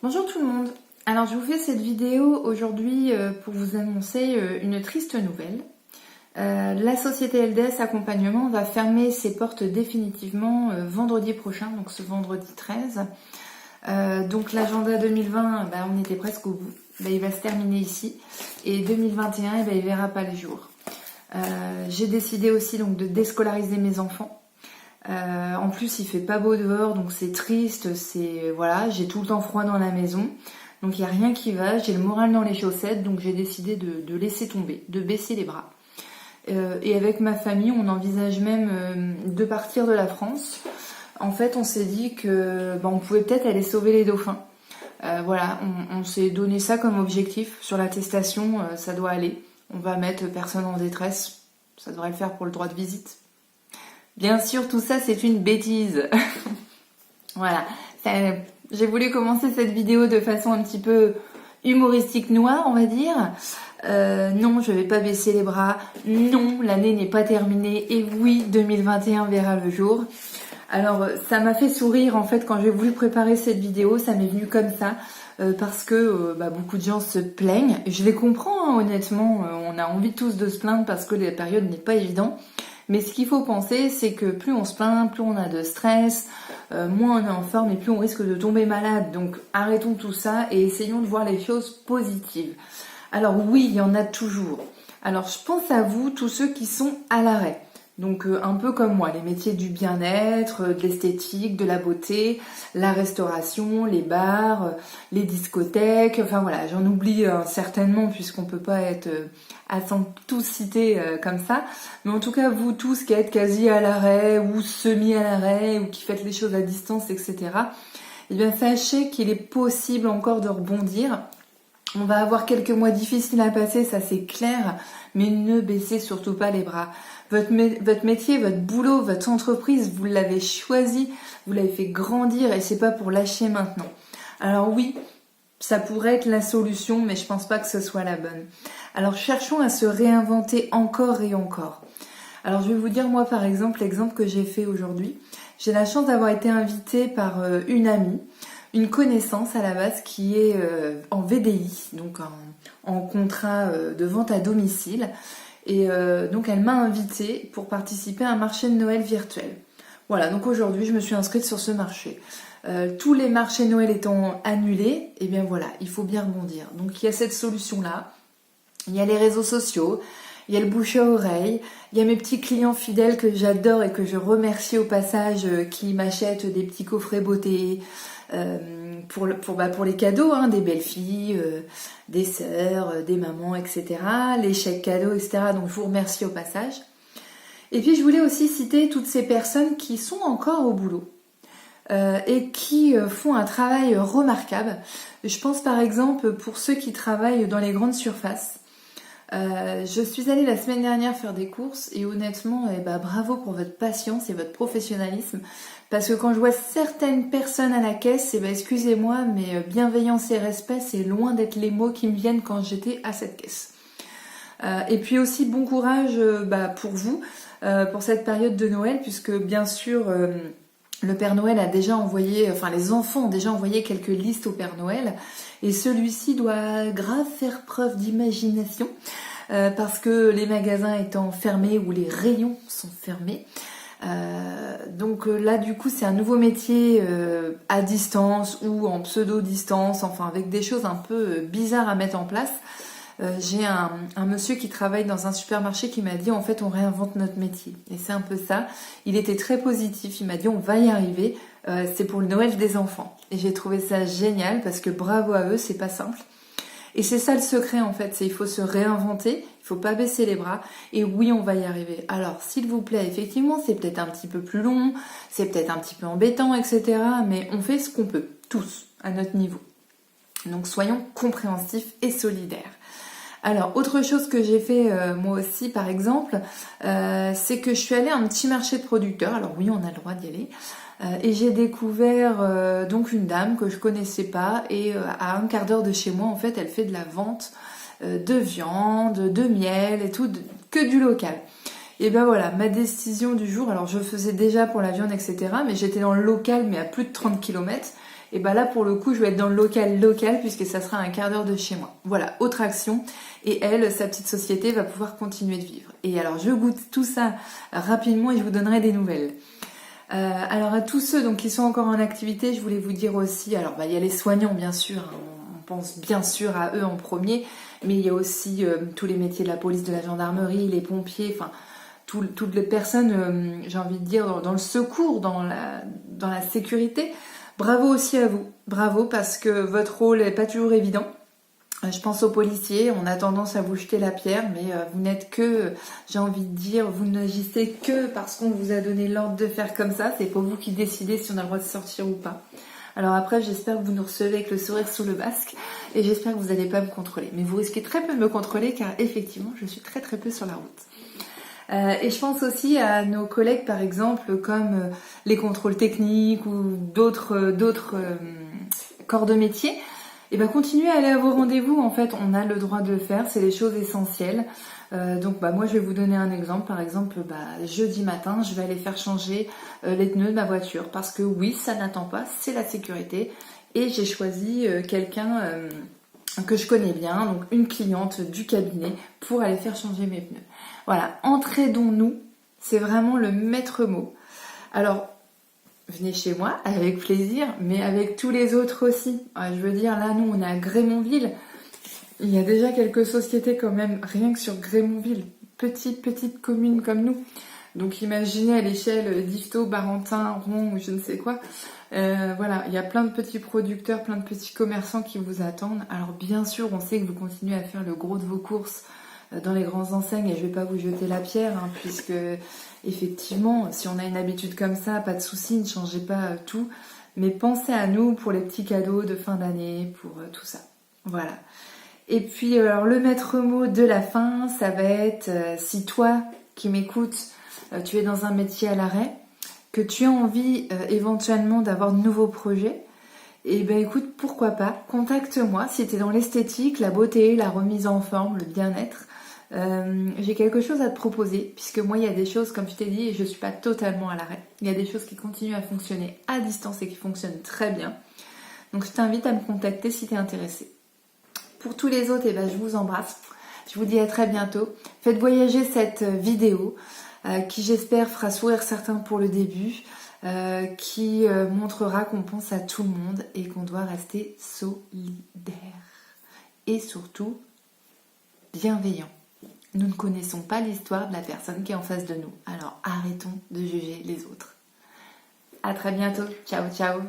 Bonjour tout le monde. Alors je vous fais cette vidéo aujourd'hui pour vous annoncer une triste nouvelle. La société LDS Accompagnement va fermer ses portes définitivement vendredi prochain, donc ce vendredi 13. Donc l'agenda 2020, on était presque au bout. Il va se terminer ici. Et 2021, il verra pas le jour. J'ai décidé aussi donc de déscolariser mes enfants. En plus il fait pas beau dehors, donc c'est triste, voilà, j'ai tout le temps froid dans la maison, donc il n'y a rien qui va, j'ai le moral dans les chaussettes, donc j'ai décidé de laisser tomber, de baisser les bras. Et avec ma famille, on envisage même de partir de la France. En fait, on s'est dit que on pouvait peut-être aller sauver les dauphins. Voilà, on s'est donné ça comme objectif. Sur l'attestation, ça doit aller. On va mettre personne en détresse. Ça devrait le faire pour le droit de visite. Bien sûr, tout ça, c'est une bêtise. Voilà. J'ai voulu commencer cette vidéo de façon un petit peu humoristique noire, on va dire. Non, je vais pas baisser les bras. Non, l'année n'est pas terminée. Et oui, 2021 verra le jour. Alors, ça m'a fait sourire, en fait, quand j'ai voulu préparer cette vidéo. Ça m'est venu comme ça. Parce que beaucoup de gens se plaignent. Je les comprends, hein, honnêtement. On a envie tous de se plaindre parce que la période n'est pas évidente. Mais ce qu'il faut penser, c'est que plus on se plaint, plus on a de stress, moins on est en forme et plus on risque de tomber malade. Donc arrêtons tout ça et essayons de voir les choses positives. Alors oui, il y en a toujours. Alors je pense à vous, tous ceux qui sont à l'arrêt. Donc un peu comme moi, les métiers du bien-être, de l'esthétique, de la beauté, la restauration, les bars, les discothèques, enfin voilà, j'en oublie certainement puisqu'on peut pas être à tous cités comme ça. Mais en tout cas, vous tous qui êtes quasi à l'arrêt ou semi à l'arrêt ou qui faites les choses à distance, etc. Eh bien sachez qu'il est possible encore de rebondir. On va avoir quelques mois difficiles à passer, ça c'est clair, mais ne baissez surtout pas les bras. Votre métier, votre boulot, votre entreprise, vous l'avez choisi, vous l'avez fait grandir et c'est pas pour lâcher maintenant. Alors oui, ça pourrait être la solution, mais je pense pas que ce soit la bonne. Alors cherchons à se réinventer encore et encore. Alors je vais vous dire moi par exemple l'exemple que j'ai fait aujourd'hui. J'ai la chance d'avoir été invitée par une amie, une connaissance à la base qui est en VDI, donc en contrat de vente à domicile. Et donc elle m'a invitée pour participer à un marché de Noël virtuel. Voilà, donc aujourd'hui je me suis inscrite sur ce marché. Tous les marchés Noël étant annulés, et bien voilà, il faut bien rebondir. Donc il y a cette solution-là, il y a les réseaux sociaux, il y a le bouche à oreille, il y a mes petits clients fidèles que j'adore et que je remercie au passage qui m'achètent des petits coffrets beauté, pour les cadeaux, hein, des belles filles, des sœurs, des mamans, etc. Les chèques cadeaux, etc. Donc je vous remercie au passage. Et puis je voulais aussi citer toutes ces personnes qui sont encore au boulot et qui font un travail remarquable. Je pense par exemple pour ceux qui travaillent dans les grandes surfaces. Je suis allée la semaine dernière faire des courses et honnêtement, bravo pour votre patience et votre professionnalisme. Parce que quand je vois certaines personnes à la caisse, excusez-moi, mais bienveillance et respect, c'est loin d'être les mots qui me viennent quand j'étais à cette caisse. Et puis aussi bon courage pour vous, pour cette période de Noël, puisque bien sûr le Père Noël a déjà envoyé, les enfants ont déjà envoyé quelques listes au Père Noël, et celui-ci doit grave faire preuve d'imagination, parce que les magasins étant fermés ou les rayons sont fermés. Donc là du coup c'est un nouveau métier à distance ou en pseudo-distance, avec des choses un peu bizarres à mettre en place. J'ai un monsieur qui travaille dans un supermarché qui m'a dit en fait on réinvente notre métier et c'est un peu ça. Il était très positif, il m'a dit on va y arriver, c'est pour le Noël des enfants et j'ai trouvé ça génial parce que bravo à eux, c'est pas simple. Et c'est ça le secret en fait, il faut se réinventer, il faut pas baisser les bras et oui on va y arriver. Alors s'il vous plaît, effectivement c'est peut-être un petit peu plus long, c'est peut-être un petit peu embêtant, etc. Mais on fait ce qu'on peut, tous, à notre niveau. Donc soyons compréhensifs et solidaires. Alors autre chose que j'ai fait moi aussi par exemple, c'est que je suis allée à un petit marché de producteurs, alors oui on a le droit d'y aller, et j'ai découvert donc une dame que je connaissais pas et à un quart d'heure de chez moi en fait elle fait de la vente de viande, de miel et tout, que du local. Et ben voilà, ma décision du jour, alors je faisais déjà pour la viande etc, mais j'étais dans le local mais à plus de 30 km Et bah là pour le coup je vais être dans le local puisque ça sera un quart d'heure de chez moi. Voilà, autre action. Et elle, sa petite société va pouvoir continuer de vivre. Et alors je goûte tout ça rapidement et je vous donnerai des nouvelles. Alors à tous ceux donc, qui sont encore en activité, je voulais vous dire aussi, alors il y a les soignants bien sûr, hein, on pense bien sûr à eux en premier, mais il y a aussi tous les métiers de la police, de la gendarmerie, les pompiers, enfin toutes les personnes, j'ai envie de dire, dans le secours, dans la sécurité. Bravo aussi à vous, bravo parce que votre rôle n'est pas toujours évident. Je pense aux policiers, on a tendance à vous jeter la pierre, mais vous n'êtes que, j'ai envie de dire, vous n'agissez que parce qu'on vous a donné l'ordre de faire comme ça, c'est pas vous qui décidez si on a le droit de sortir ou pas. Alors après, j'espère que vous nous recevez avec le sourire sous le masque, et j'espère que vous n'allez pas me contrôler. Mais vous risquez très peu de me contrôler, car effectivement, je suis très peu sur la route. Et je pense aussi à nos collègues, par exemple, comme les contrôles techniques ou d'autres corps de métier. Et bien continuez à aller à vos rendez-vous, en fait, on a le droit de le faire, c'est les choses essentielles. Donc moi je vais vous donner un exemple, par exemple jeudi matin je vais aller faire changer les pneus de ma voiture parce que oui ça n'attend pas, c'est la sécurité et j'ai choisi quelqu'un que je connais bien, donc une cliente du cabinet pour aller faire changer mes pneus. Voilà, entraidons-nous, c'est vraiment le maître mot. Alors venez chez moi avec plaisir, mais avec tous les autres aussi. Je veux dire, là, nous, on est à Grémonville. Il y a déjà quelques sociétés quand même, rien que sur Grémonville. Petite commune comme nous. Donc imaginez à l'échelle d'Yvetot, Barentin, Rouen ou je ne sais quoi. Voilà, il y a plein de petits producteurs, plein de petits commerçants qui vous attendent. Alors bien sûr, on sait que vous continuez à faire le gros de vos courses dans les grandes enseignes et je vais pas vous jeter la pierre hein, puisque effectivement si on a une habitude comme ça, pas de souci, ne changez pas tout, mais pensez à nous pour les petits cadeaux de fin d'année, pour tout ça. Voilà. Et puis alors le maître mot de la fin, ça va être si toi qui m'écoutes, tu es dans un métier à l'arrêt, que tu as envie éventuellement d'avoir de nouveaux projets, et ben écoute, pourquoi pas, contacte-moi si tu es dans l'esthétique, la beauté, la remise en forme, le bien-être. J'ai quelque chose à te proposer, puisque moi il y a des choses, comme je t'ai dit, et je suis pas totalement à l'arrêt. Il y a des choses qui continuent à fonctionner à distance et qui fonctionnent très bien. Donc je t'invite à me contacter si tu es intéressé. Pour tous les autres, je vous embrasse. Je vous dis à très bientôt. Faites voyager cette vidéo qui j'espère fera sourire certains pour le début, qui montrera qu'on pense à tout le monde et qu'on doit rester solidaire. Et surtout, bienveillant. Nous ne connaissons pas l'histoire de la personne qui est en face de nous. Alors arrêtons de juger les autres. À très bientôt. Ciao, ciao.